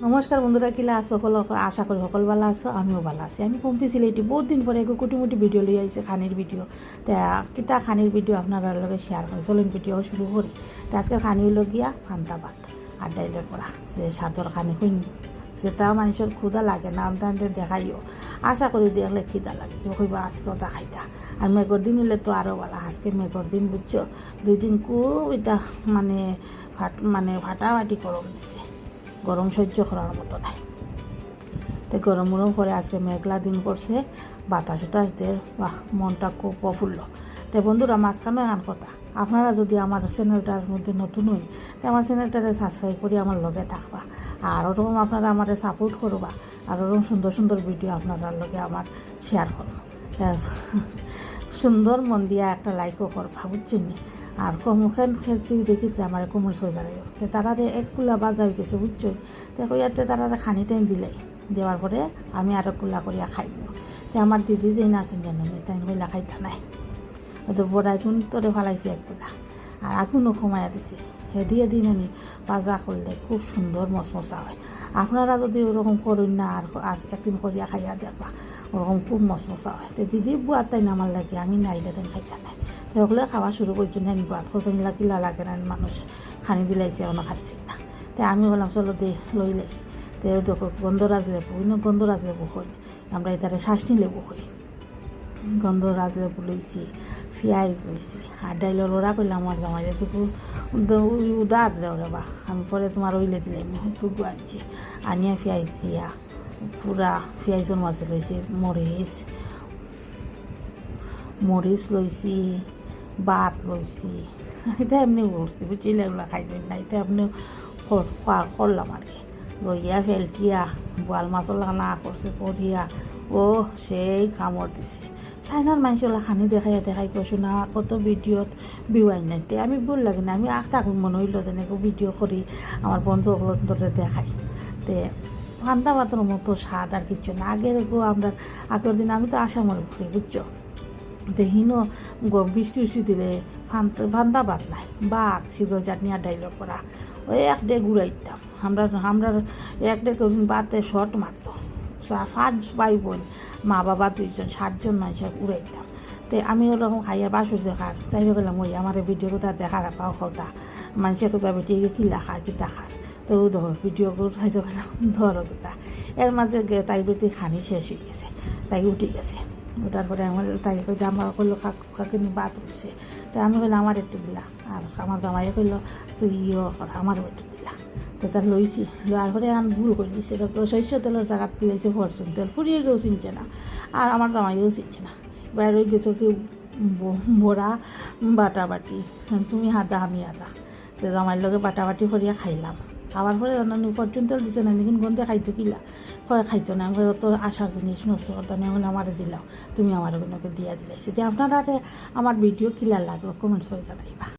নমস্কার বন্ধুরা, কিলা আছো সকল? আশা করি সকল ভালো আছো, আমিও ভালো আছি। আমি পম্পি সিলেটি বহুত দিন পরে এক কুটিমুটি ভিডিও লিয়ে আইছে, খানির ভিডিও। তা কিতা খানির ভিডিও আপনার লগে শেয়ার করি, চলুন ভিডিও শুরু করি। তো আজকের খানি হইল গিয়া ফান্তা ভাত আর ডাইলের পড়া, যে সাদর খানি হইন যেটা মানুষের ক্ষুদা লাগে না, আপনাদের দেখাইও। আশা করি দেখলে খিদা লাগে যে কইবা আজকেও তা খাইতা। আর মেঘর দিন হইলে তো আরও ভালো। আজকে মেঘর দিন বুঝছো, 2 দিন খুব এটা ফাটাফাটি গরম দিছে, গরম সহ্য করার মতো নাই। তো গরম গরম করে আজকে মেঘলা দিন করছে, বাতাস উতাস দিয়ে বাহ, মনটা খুব প্রফুল্ল। তো বন্ধুরা, মাঝখানে এমন কথা, আপনারা যদি আমার চ্যানেলটার মধ্যে নতুন হই, তো আমার চ্যানেলটারে সাবস্ক্রাইব করে আমার লগে থাকবা, আর ওরকম আপনারা আমার সাপোর্ট করবা, আর ওরকম সুন্দর সুন্দর ভিডিও আপনারা লগে আমার শেয়ার করবো। সুন্দর মন দিয়া একটা লাইকও করবা, বুঝছেন। আর কমখান খেলতে দেখিতে আমার কোমর সোজা রইল। তো তারারে একগুলা বাজা হয়ে গেছে, বুঝছো। তো কইয়াতে তারারে খানি টাইম দিলাই, দেওয়ার পরে আমি আর একগুলা করিয়া খাইব। তো আমার দিদি যেই না আসুন জানো, তাই কইলা খাইতা নাই। তো বড়াই গুণ তোরে ফালাইছে একগুলা, আর আগুনও কমাইয়া দিছে। হেদিয়ে দিননি বাজা করলে খুব সুন্দর মশমশা হয়। আপনারা যদি ওরকম করুন না, আর আজ একদিন করিয়া খাইয়া দেখবা, ওরকম খুব মশমশা হয়। তো দিদি বুয়ার তাই না আমার লাগে, আমি নাইলে তাই খাইতা নাই। তো ওগুলো খাওয়া শুরু করছেন, হ্যাঁ বাদ করছেন, কিলা লাগে না, মানুষ খানি দিলাইছে অন্য খাইছেন না। তো আমি বললাম চলো দে লইলে। তো দেখো গন্ধরাজ লেবু, গন্ধরাজ লেবু হই, আমরা এটারে শাসনি লেবু হই। গন্ধরাজ লেবু লইছি, পেঁয়াজ লইছি, আর ডাইলের ওরা করলাম আমার জামাইলে দেখো উদার দেও রে বা, আমি পরে তোমার ওইলে দিলাম টুকু আনছি, আনিয়া পেঁয়াজ দিয়া পুরা পেঁয়াজের মাঝে লইছি মরিচ লইছি, ভাত লইছি। এটা এমনি করছি, বুঝছিলে, এগুলো খাইবেন না, এটা এমনি করলাম আর কি। লইয়া ফেলটিয়া বোয়াল মাছলা না করছে করিয়া, ও সেই কামড় দিছে। চাইনার মানুষগুলা খানি দেখাই কৈছো না, কত ভিডিওত বিওয়াই নাই। তে আমি ভুল লাগে না, আমি থাকুন মনে হইল যেনেকে ভিডিও করি আমার বন্ধুগুলো দেখাই। তে ফান্তা ভাতের মতো স্বাদ আর কিচ্ছু না। আগের দিন আমি তো আসামের ঘুরি, বুঝছো। দেহিনও বৃষ্টি দিলে ফান্তা ভাত নাই, ভাত সিদ্ধ চাটনি আর ডাইলের করা, ওই এক ডে ঘুরাইতাম। আমরা এক ডে ভাতে শর্ট মারতো, 5 ভাই বোন, মা বাবা 2জন, 7জন মানুষের উড়াইতাম। তো আমি ওরকম খাইয়া বাসুর দেখার তাই গেলাম, ওই আমার ভিডিও কোথা দেখার পাও কথা মানুষের কোথা বেটিয়ে কিলা খার কিতা খার। তো ধর ভিডিও করে খাই গেলাম, ধরো কোথা। এর মাঝে তাই বেটি খানি শেষ হয়ে গেছে, তাই উঠে গেছে। ওটার পরে আমার তাই কইতে আমার কইলো কাকিনি বাত হয়েছে। তো আমি কইলাম আমার একটু দিলা, আর আমার জামাইয়ে কইলো তুই কর, আমারও একটু দিলা। তো তার লইছি, লওয়ার পরে আমি ভুল করে দিচ্ছে, সরষে তেলের জায়গাত দিয়েছে ফরচুন তেল, ফুরিয়ে গেও চিনছে না, আর আমার জামাইও চিনছে না। বাইরে হয়ে গেছো কি বড়া বাটাবাটি, তুমি হাদা আমি আদা। তো জামাইয়ের লগে বাটাবাটি করিয়া খাইলাম। খাওয়ার পরে ফরচুন তেল দিচ্ছে না, নিকুন গন্ধে খাইতো কিলা, খাইতো না। আমি অত আশার জিনিস নষ্ট করতাম না, এখন আমারে দিলাম, তুমি আমার ওগুলোকে দিয়া দিলাইছি। যে আপনারা আমার ভিডিও কিলা লাগলো কমেন্টস করে জানাইবা।